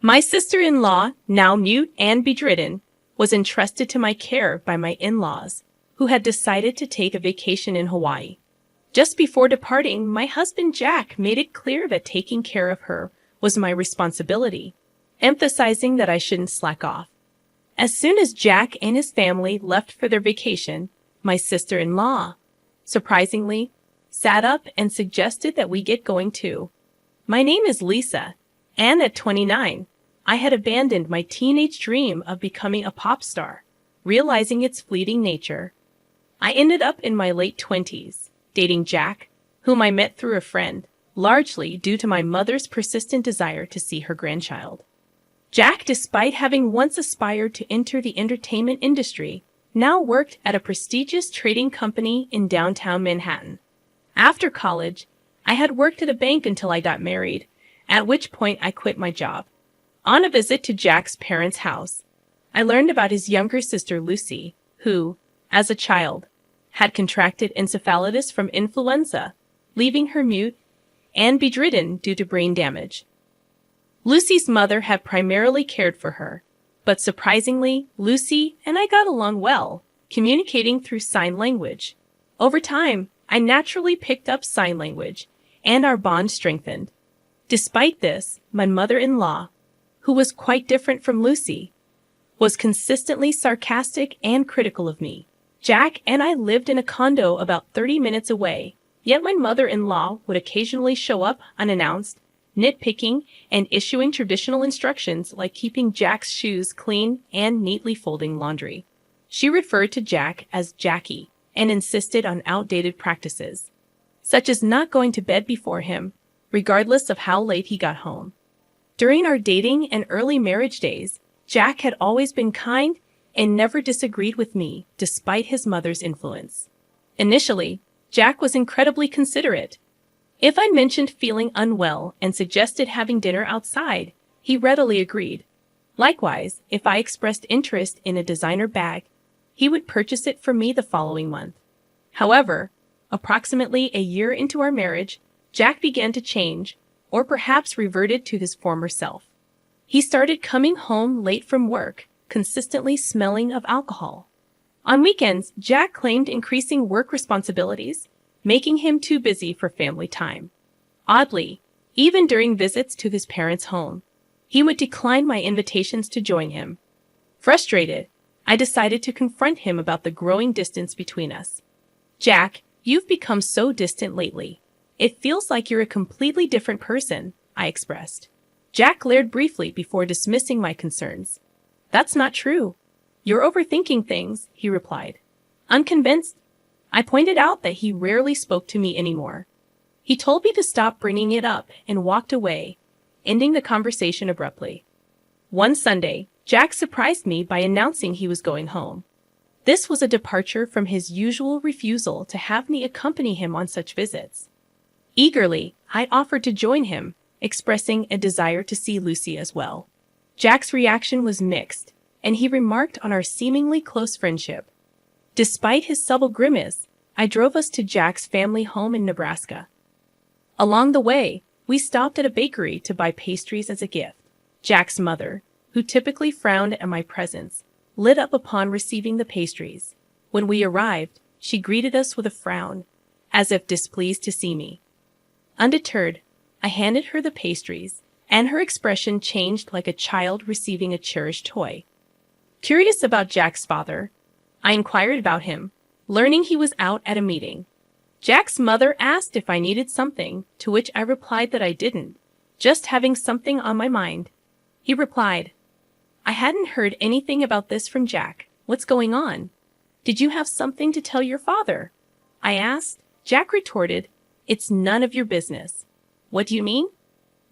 My sister-in-law, now mute and bedridden, was entrusted to my care by my in-laws, who had decided to take a vacation in Hawaii. Just before departing, my husband Jack made it clear that taking care of her was my responsibility, emphasizing that I shouldn't slack off. As soon as Jack and his family left for their vacation, my sister-in-law, surprisingly, sat up and suggested that we get going too. My name is Lisa, and at 29, I had abandoned my teenage dream of becoming a pop star, realizing its fleeting nature. I ended up in my late 20s, dating Jack, whom I met through a friend, largely due to my mother's persistent desire to see her grandchild. Jack, despite having once aspired to enter the entertainment industry, now worked at a prestigious trading company in downtown Manhattan. After college, I had worked at a bank until I got married, at which point I quit my job. On a visit to Jack's parents' house, I learned about his younger sister Lucy, who, as a child, had contracted encephalitis from influenza, leaving her mute and bedridden due to brain damage. Lucy's mother had primarily cared for her, but surprisingly, Lucy and I got along well, communicating through sign language. Over time, I naturally picked up sign language, and our bond strengthened. Despite this, my mother-in-law, who was quite different from Lucy, was consistently sarcastic and critical of me. Jack and I lived in a condo about 30 minutes away, yet my mother-in-law would occasionally show up unannounced, nitpicking and issuing traditional instructions like keeping Jack's shoes clean and neatly folding laundry. She referred to Jack as Jackie and insisted on outdated practices, such as not going to bed before him, regardless of how late he got home. During our dating and early marriage days, Jack had always been kind and never disagreed with me, despite his mother's influence. Initially, Jack was incredibly considerate. If I mentioned feeling unwell and suggested having dinner outside, he readily agreed. Likewise, if I expressed interest in a designer bag, he would purchase it for me the following month. However, approximately a year into our marriage, Jack began to change, or perhaps reverted to his former self. He started coming home late from work, consistently smelling of alcohol. On weekends, Jack claimed increasing work responsibilities, making him too busy for family time. Oddly, even during visits to his parents' home, he would decline my invitations to join him. Frustrated, I decided to confront him about the growing distance between us. "Jack, you've become so distant lately. It feels like you're a completely different person," I expressed. Jack glared briefly before dismissing my concerns. "That's not true. You're overthinking things," he replied. Unconvinced, I pointed out that he rarely spoke to me anymore. He told me to stop bringing it up and walked away, ending the conversation abruptly. One Sunday, Jack surprised me by announcing he was going home. This was a departure from his usual refusal to have me accompany him on such visits. Eagerly, I offered to join him, expressing a desire to see Lucy as well. Jack's reaction was mixed, and he remarked on our seemingly close friendship. Despite his subtle grimace, I drove us to Jack's family home in Nebraska. Along the way, we stopped at a bakery to buy pastries as a gift. Jack's mother, who typically frowned at my presence, lit up upon receiving the pastries. When we arrived, she greeted us with a frown, as if displeased to see me. Undeterred, I handed her the pastries, and her expression changed like a child receiving a cherished toy. Curious about Jack's father, I inquired about him, learning he was out at a meeting. Jack's mother asked if I needed something, to which I replied that I didn't, just having something on my mind. He replied, "I hadn't heard anything about this from Jack. What's going on? Did you have something to tell your father?" I asked. Jack retorted, "It's none of your business." "What do you mean?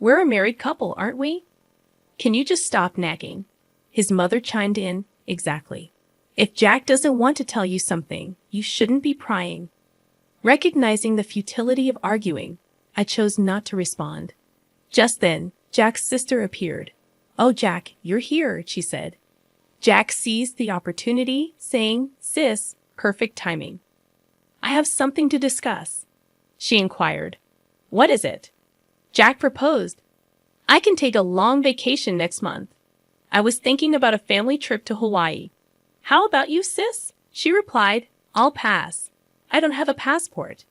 We're a married couple, aren't we? Can you just stop nagging?" His mother chimed in, "Exactly. If Jack doesn't want to tell you something, you shouldn't be prying." Recognizing the futility of arguing, I chose not to respond. Just then, Jack's sister appeared. "Oh, Jack, you're here," she said. Jack seized the opportunity, saying, "Sis, perfect timing." "I have something to discuss," she inquired. "What is it?" Jack proposed. I can take a long vacation next month. I was thinking about a family trip to Hawaii. How about you, sis? She replied, I'll pass. I don't have a passport.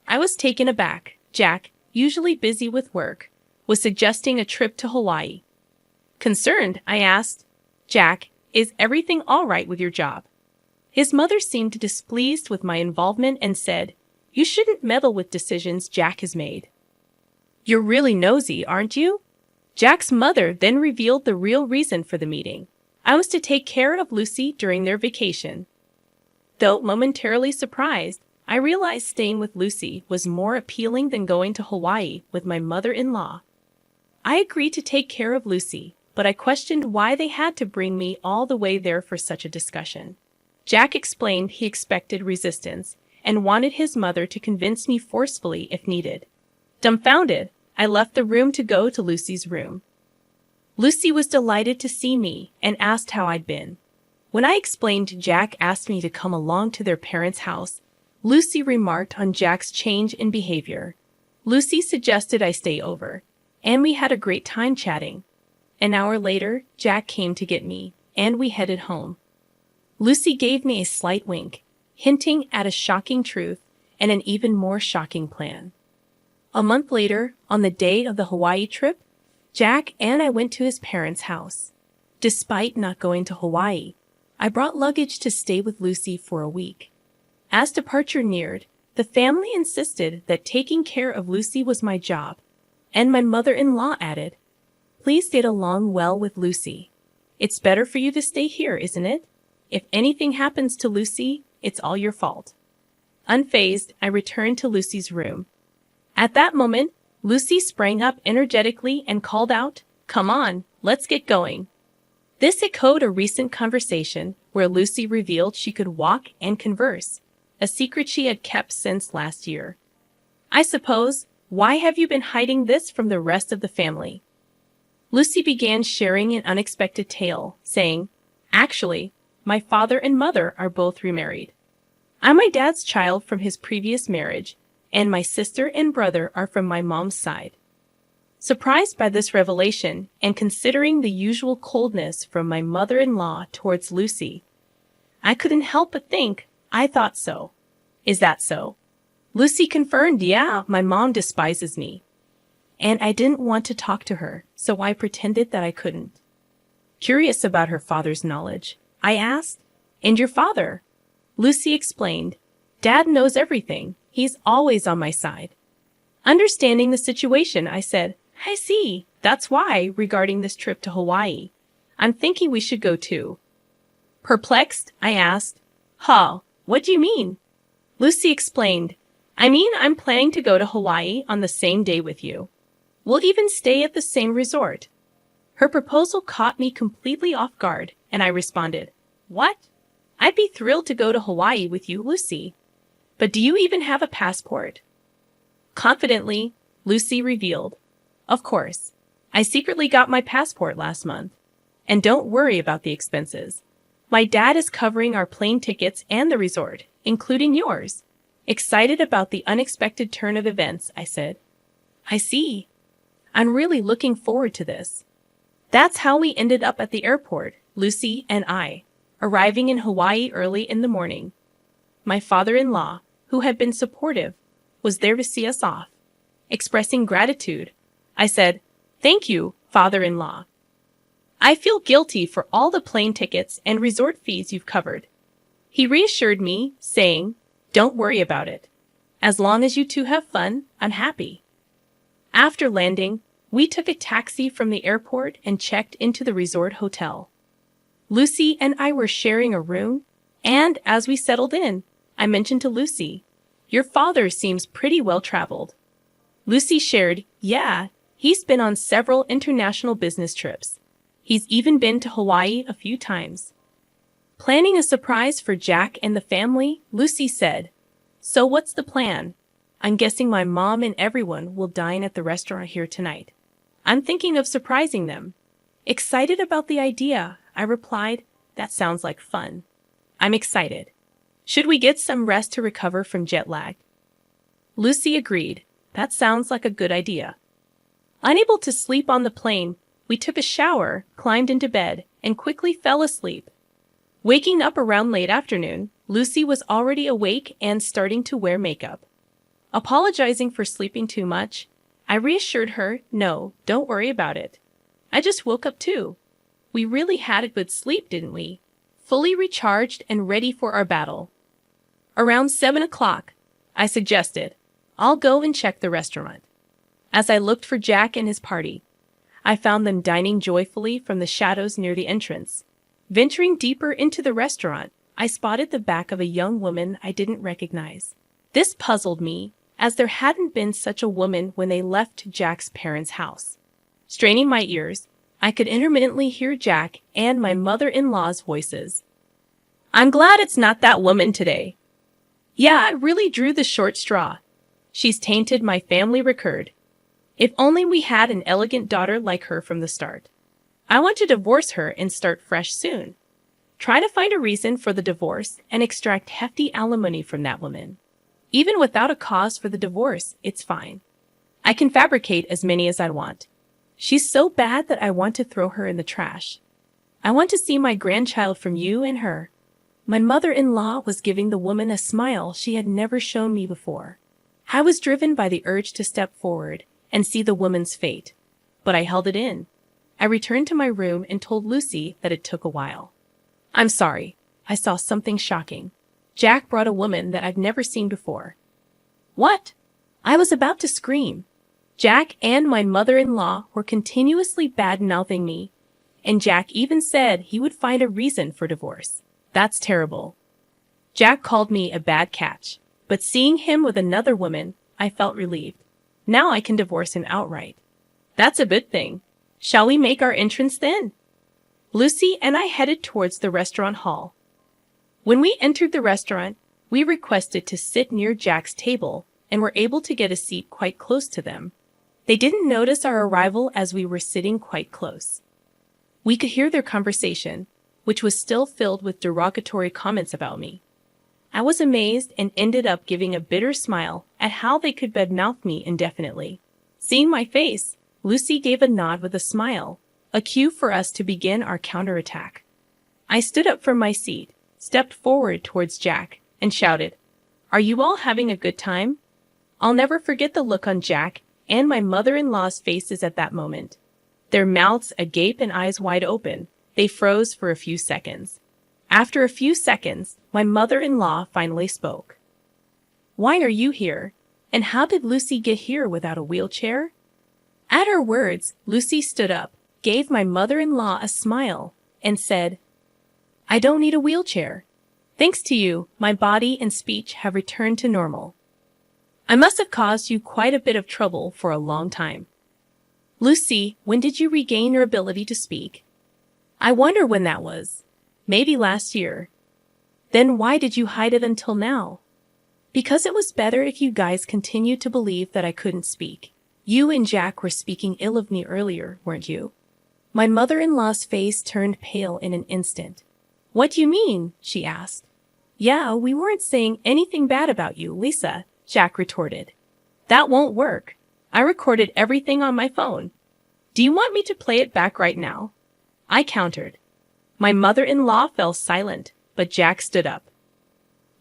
I was taken aback. Jack, usually busy with work, was suggesting a trip to Hawaii. Concerned, I asked, Jack, is everything all right with your job? His mother seemed displeased with my involvement and said, You shouldn't meddle with decisions Jack has made. You're really nosy, aren't you? Jack's mother then revealed the real reason for the meeting. I was to take care of Lucy during their vacation. Though momentarily surprised, I realized staying with Lucy was more appealing than going to Hawaii with my mother-in-law. I agreed to take care of Lucy, but I questioned why they had to bring me all the way there for such a discussion. Jack explained he expected resistance and wanted his mother to convince me forcefully if needed. Dumbfounded, I left the room to go to Lucy's room. Lucy was delighted to see me and asked how I'd been. When I explained Jack asked me to come along to their parents' house, Lucy remarked on Jack's change in behavior. Lucy suggested I stay over, and we had a great time chatting. An hour later, Jack came to get me, and we headed home. Lucy gave me a slight wink, hinting at a shocking truth and an even more shocking plan. A month later, on the day of the Hawaii trip, Jack and I went to his parents' house. Despite not going to Hawaii, I brought luggage to stay with Lucy for a week. As departure neared, the family insisted that taking care of Lucy was my job, and my mother-in-law added, Please get along well with Lucy. It's better for you to stay here, isn't it? If anything happens to Lucy, it's all your fault. Unfazed, I returned to Lucy's room. At that moment, Lucy sprang up energetically and called out, Come on, let's get going. This echoed a recent conversation where Lucy revealed she could walk and converse, a secret she had kept since last year. I suppose, why have you been hiding this from the rest of the family? Lucy began sharing an unexpected tale, saying, Actually, my father and mother are both remarried. I'm my dad's child from his previous marriage, and my sister and brother are from my mom's side. Surprised by this revelation, and considering the usual coldness from my mother-in-law towards Lucy, I couldn't help but think, I thought so. Is that so? Lucy confirmed, Yeah, my mom despises me. And I didn't want to talk to her, so I pretended that I couldn't. Curious about her father's knowledge, I asked, And your father? Lucy explained, Dad knows everything. He's always on my side. Understanding the situation, I said, I see. That's why, regarding this trip to Hawaii, I'm thinking we should go too. Perplexed, I asked, what do you mean? Lucy explained, I mean I'm planning to go to Hawaii on the same day with you. We'll even stay at the same resort. Her proposal caught me completely off guard, and I responded, What? I'd be thrilled to go to Hawaii with you, Lucy. But do you even have a passport? Confidently, Lucy revealed, Of course. I secretly got my passport last month. And don't worry about the expenses. My dad is covering our plane tickets and the resort, including yours. Excited about the unexpected turn of events, I said. I see. I'm really looking forward to this. That's how we ended up at the airport, Lucy and I, arriving in Hawaii early in the morning. My father-in-law, who had been supportive, was there to see us off. Expressing gratitude, I said, Thank you, father-in-law. I feel guilty for all the plane tickets and resort fees you've covered. He reassured me, saying, Don't worry about it. As long as you two have fun, I'm happy. After landing, we took a taxi from the airport and checked into the resort hotel. Lucy and I were sharing a room, and as we settled in, I mentioned to Lucy, Your father seems pretty well-traveled. Lucy shared, Yeah, he's been on several international business trips. He's even been to Hawaii a few times. Planning a surprise for Jack and the family, Lucy said, So what's the plan? I'm guessing my mom and everyone will dine at the restaurant here tonight. I'm thinking of surprising them. Excited about the idea, I replied, That sounds like fun. I'm excited. Should we get some rest to recover from jet lag? Lucy agreed. That sounds like a good idea. Unable to sleep on the plane, we took a shower, climbed into bed, and quickly fell asleep. Waking up around late afternoon, Lucy was already awake and starting to wear makeup. Apologizing for sleeping too much, I reassured her, "No, don't worry about it. I just woke up too. We really had a good sleep, didn't we?" Fully recharged and ready for our battle. Around 7 o'clock, I suggested, "I'll go and check the restaurant." As I looked for Jack and his party, I found them dining joyfully from the shadows near the entrance. Venturing deeper into the restaurant, I spotted the back of a young woman I didn't recognize. This puzzled me, as there hadn't been such a woman when they left Jack's parents' house. Straining my ears, I could intermittently hear Jack and my mother-in-law's voices. "I'm glad it's not that woman today. Yeah, I really drew the short straw. She's tainted my family record. If only we had an elegant daughter like her from the start. I want to divorce her and start fresh soon. Try to find a reason for the divorce and extract hefty alimony from that woman. Even without a cause for the divorce, it's fine. I can fabricate as many as I want. She's so bad that I want to throw her in the trash. I want to see my grandchild from you and her." My mother-in-law was giving the woman a smile she had never shown me before. I was driven by the urge to step forward and see the woman's fate, but I held it in. I returned to my room and told Lucy that it took a while. "I'm sorry. I saw something shocking. Jack brought a woman that I've never seen before." "What?" I was about to scream. Jack and my mother-in-law were continuously bad-mouthing me, and Jack even said he would find a reason for divorce. That's terrible. Jack called me a bad catch, but seeing him with another woman, I felt relieved. Now I can divorce him outright. That's a good thing. Shall we make our entrance then? Lucy and I headed towards the restaurant hall. When we entered the restaurant, we requested to sit near Jack's table and were able to get a seat quite close to them. They didn't notice our arrival as we were sitting quite close. We could hear their conversation, which was still filled with derogatory comments about me. I was amazed and ended up giving a bitter smile at how they could badmouth me indefinitely. Seeing my face, Lucy gave a nod with a smile, a cue for us to begin our counterattack. I stood up from my seat, stepped forward towards Jack, and shouted, "Are you all having a good time?" I'll never forget the look on Jack and my mother-in-law's faces at that moment. Their mouths agape and eyes wide open. They froze for a few seconds. After a few seconds, my mother-in-law finally spoke. "Why are you here? And how did Lucy get here without a wheelchair?" At her words, Lucy stood up, gave my mother-in-law a smile, and said, "I don't need a wheelchair. Thanks to you, my body and speech have returned to normal. I must have caused you quite a bit of trouble for a long time." "Lucy, when did you regain your ability to speak?" "I wonder when that was. Maybe last year." "Then why did you hide it until now?" "Because it was better if you guys continued to believe that I couldn't speak. You and Jack were speaking ill of me earlier, weren't you?" My mother-in-law's face turned pale in an instant. "What do you mean?" she asked. "Yeah, we weren't saying anything bad about you, Lisa," Jack retorted. "That won't work. I recorded everything on my phone. Do you want me to play it back right now?" I countered. My mother-in-law fell silent, but Jack stood up.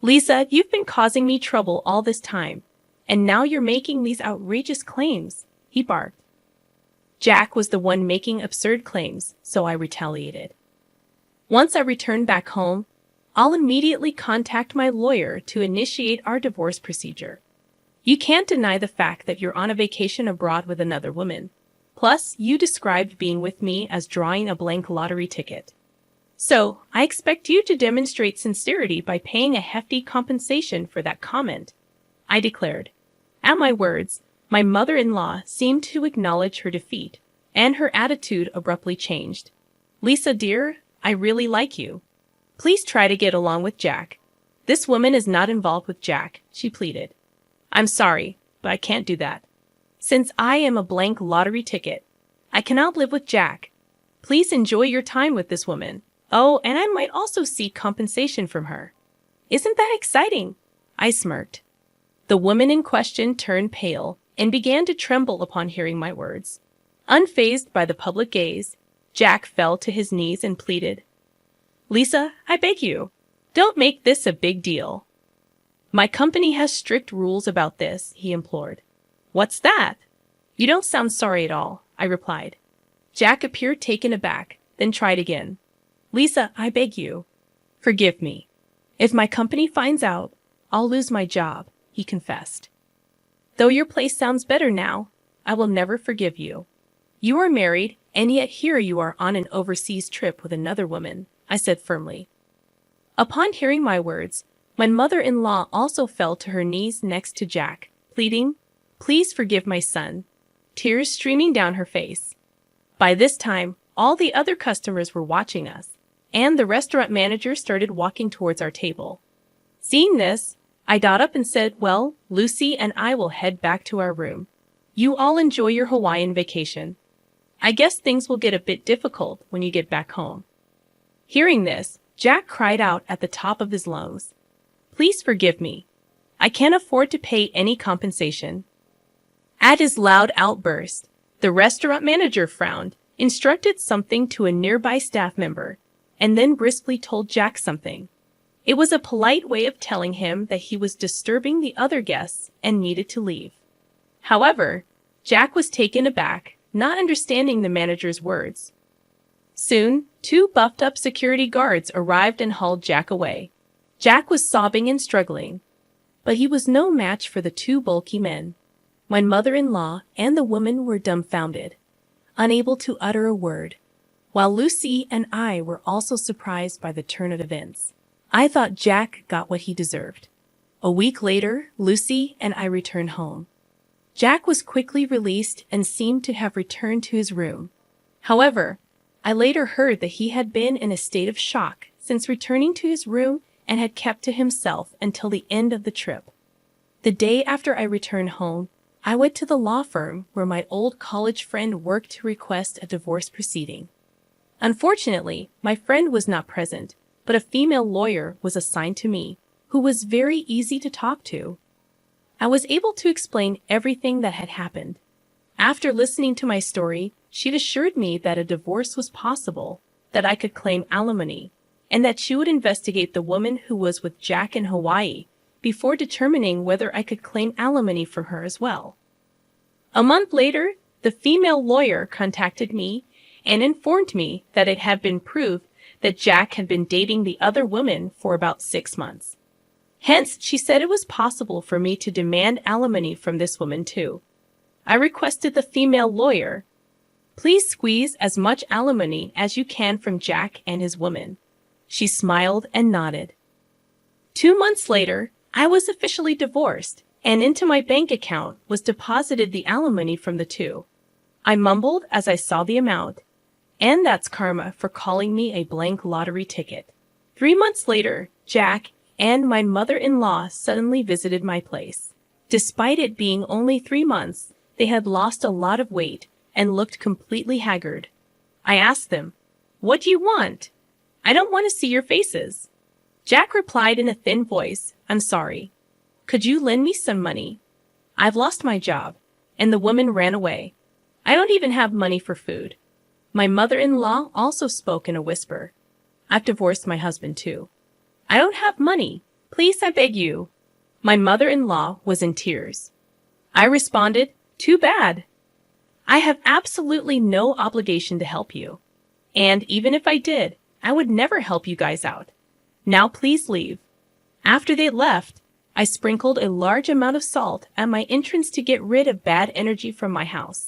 "Lisa, you've been causing me trouble all this time, and now you're making these outrageous claims," he barked. Jack was the one making absurd claims, so I retaliated. "Once I return back home, I'll immediately contact my lawyer to initiate our divorce procedure. You can't deny the fact that you're on a vacation abroad with another woman. Plus, you described being with me as drawing a blank lottery ticket. So, I expect you to demonstrate sincerity by paying a hefty compensation for that comment," I declared. At my words, my mother-in-law seemed to acknowledge her defeat, and her attitude abruptly changed. "Lisa, dear, I really like you. Please try to get along with Jack. This woman is not involved with Jack," she pleaded. "I'm sorry, but I can't do that. Since I am a blank lottery ticket, I cannot live with Jack. Please enjoy your time with this woman. Oh, and I might also seek compensation from her." "Isn't that exciting?" I smirked. The woman in question turned pale and began to tremble upon hearing my words. Unfazed by the public gaze, Jack fell to his knees and pleaded, "Lisa, I beg you, don't make this a big deal." "My company has strict rules about this," he implored. "What's that?" "You don't sound sorry at all," I replied. Jack appeared taken aback, then tried again. "Lisa, I beg you. Forgive me. If my company finds out, I'll lose my job," he confessed. "Though your place sounds better now, I will never forgive you. You are married, and yet here you are on an overseas trip with another woman," I said firmly. Upon hearing my words, my mother-in-law also fell to her knees next to Jack, pleading, "Please forgive my son," tears streaming down her face. By this time, all the other customers were watching us, and the restaurant manager started walking towards our table. Seeing this, I got up and said, "Well, Lucy and I will head back to our room. You all enjoy your Hawaiian vacation. I guess things will get a bit difficult when you get back home." Hearing this, Jack cried out at the top of his lungs, "Please forgive me. I can't afford to pay any compensation." At his loud outburst, the restaurant manager frowned, instructed something to a nearby staff member, and then briskly told Jack something. It was a polite way of telling him that he was disturbing the other guests and needed to leave. However, Jack was taken aback, not understanding the manager's words. Soon, 2 buffed-up security guards arrived and hauled Jack away. Jack was sobbing and struggling, but he was no match for the 2 bulky men. My mother-in-law and the woman were dumbfounded, unable to utter a word, while Lucy and I were also surprised by the turn of events. I thought Jack got what he deserved. A week later, Lucy and I returned home. Jack was quickly released and seemed to have returned to his room. However, I later heard that he had been in a state of shock since returning to his room and had kept to himself until the end of the trip. The day after I returned home, I went to the law firm where my old college friend worked to request a divorce proceeding. Unfortunately, my friend was not present, but a female lawyer was assigned to me, who was very easy to talk to. I was able to explain everything that had happened. After listening to my story, she'd assured me that a divorce was possible, that I could claim alimony, and that she would investigate the woman who was with Jack in Hawaii before determining whether I could claim alimony from her as well. A month later, the female lawyer contacted me and informed me that it had been proved that Jack had been dating the other woman for about 6 months. Hence, she said it was possible for me to demand alimony from this woman too. I requested the female lawyer, "Please squeeze as much alimony as you can from Jack and his woman." She smiled and nodded. 2 months later, I was officially divorced, and into my bank account was deposited the alimony from the 2. I mumbled as I saw the amount, and that's karma for calling me a blank lottery ticket. 3 months later, Jack and my mother-in-law suddenly visited my place. Despite it being only 3 months, they had lost a lot of weight and looked completely haggard. I asked them, "What do you want? I don't want to see your faces." Jack replied in a thin voice, "I'm sorry. Could you lend me some money? I've lost my job." And the woman ran away. "I don't even have money for food." My mother-in-law also spoke in a whisper. "I've divorced my husband too. I don't have money. Please, I beg you." My mother-in-law was in tears. I responded, "Too bad. I have absolutely no obligation to help you. And even if I did, I would never help you guys out. Now please leave." After they left, I sprinkled a large amount of salt at my entrance to get rid of bad energy from my house.